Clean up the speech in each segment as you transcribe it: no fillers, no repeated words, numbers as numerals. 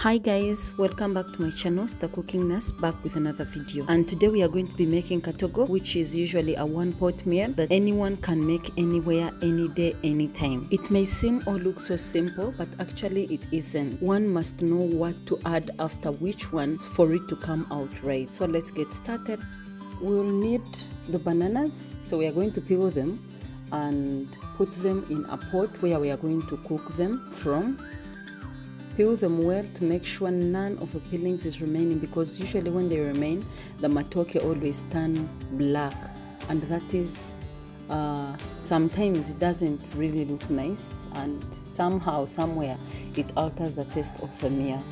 Hi guys, welcome back to my channel, The Cooking Nurse, back with another video. And today we are going to be making KATOGO, which is usually a one-pot meal that anyone can make anywhere, any day, anytime. It may seem or look so simple, but actually it isn't. One must know what to add after which one for it to come out right. So let's get started. We will need the bananas, so we are going to peel them and put them in a pot where we are going to cook them from. Peel them well to make sure none of the peelings is remaining, because usually when they remain, the matoke always turn black, and that is sometimes it doesn't really look nice, and somehow, somewhere, it alters the taste of the meal.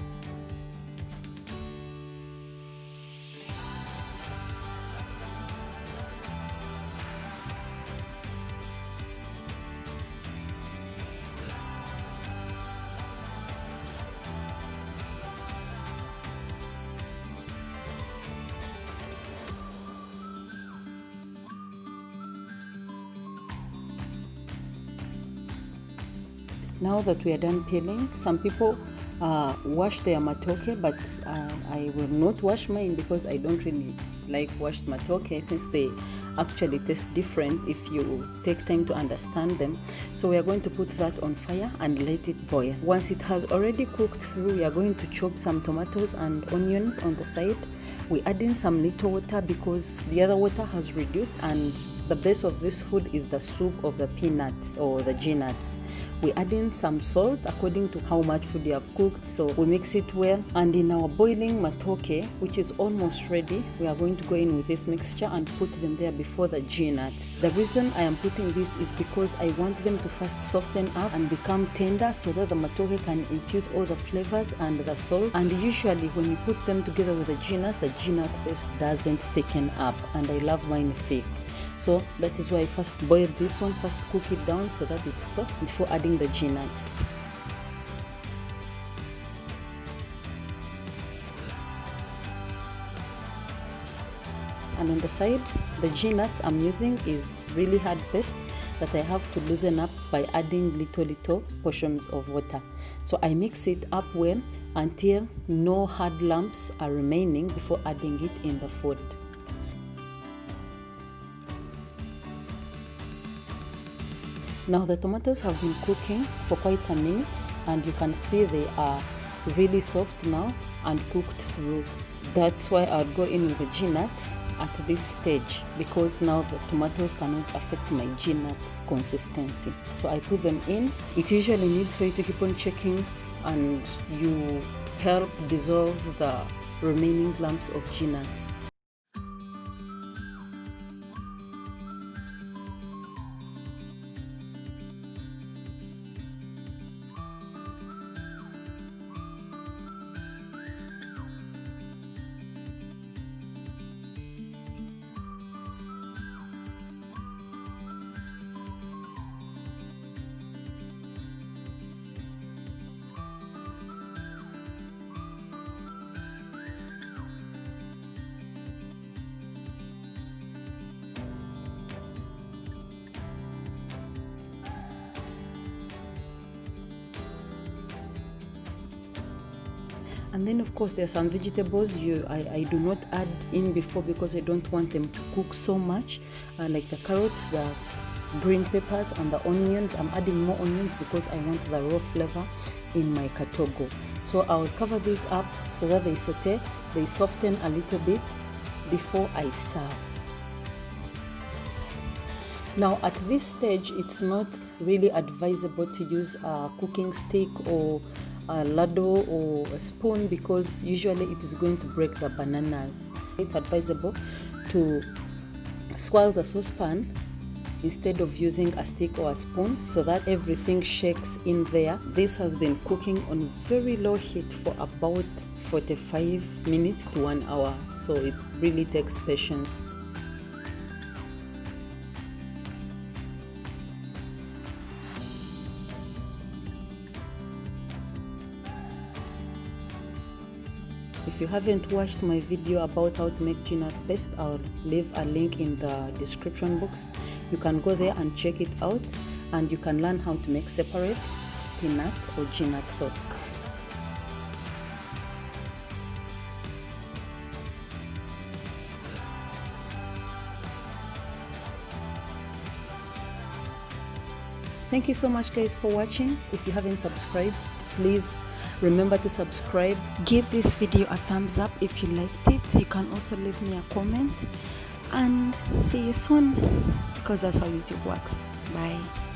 Now that we are done peeling, some people wash their matoke, but I will not wash mine because I don't really like washed matoke, since they actually taste different if you take time to understand them. So we are going to put that on fire and let it boil. Once it has already cooked through, we are going to chop some tomatoes and onions on the side. We add in some little water because the other water has reduced, and the base of this food is the soup of the peanuts or the G-nuts. We add in some salt according to how much food you have cooked, so we mix it well. And in our boiling matoke, which is almost ready, we are going to go in with this mixture and put them there before the G-nuts. The reason I am putting this is because I want them to first soften up and become tender, so that the matoke can infuse all the flavors and the salt. And usually when you put them together with the G-nut paste doesn't thicken up, and I love mine thick. So that is why I first boil this one, first cook it down so that it's soft before adding the G-nuts. And on the side, the G-nuts I'm using is really hard paste that I have to loosen up by adding little portions of water. So I mix it up well until no hard lumps are remaining before adding it in the food. Now the tomatoes have been cooking for quite some minutes, and you can see they are really soft now and cooked through. That's why I'll go in with the G-nuts at this stage, because now the tomatoes cannot affect my G-nuts consistency. So I put them in. It usually needs for you to keep on checking, and you help dissolve the remaining lumps of G-nuts. And then of course there are some vegetables I do not add in before, because I don't want them to cook so much, like the carrots, the green peppers and the onions. I'm adding more onions because I want the raw flavor in my KATOGO. So I'll cover this up so that they saute, they soften a little bit before I serve. Now at this stage, it's not really advisable to use a cooking stick or a ladle or a spoon, because usually it is going to break the bananas. It's advisable to swirl the saucepan instead of using a stick or a spoon, so that everything shakes in there. This has been cooking on very low heat for about 45 minutes to 1 hour, so it really takes patience. If you haven't watched my video about how to make G-nut paste, I'll leave a link in the description box. You can go there and check it out, and you can learn how to make separate peanut or G-nut sauce. Thank you so much, guys, for watching. If you haven't subscribed, please remember to subscribe. Give this video a thumbs up if you liked it. You can also leave me a comment, and see you soon, because that's how YouTube works. Bye.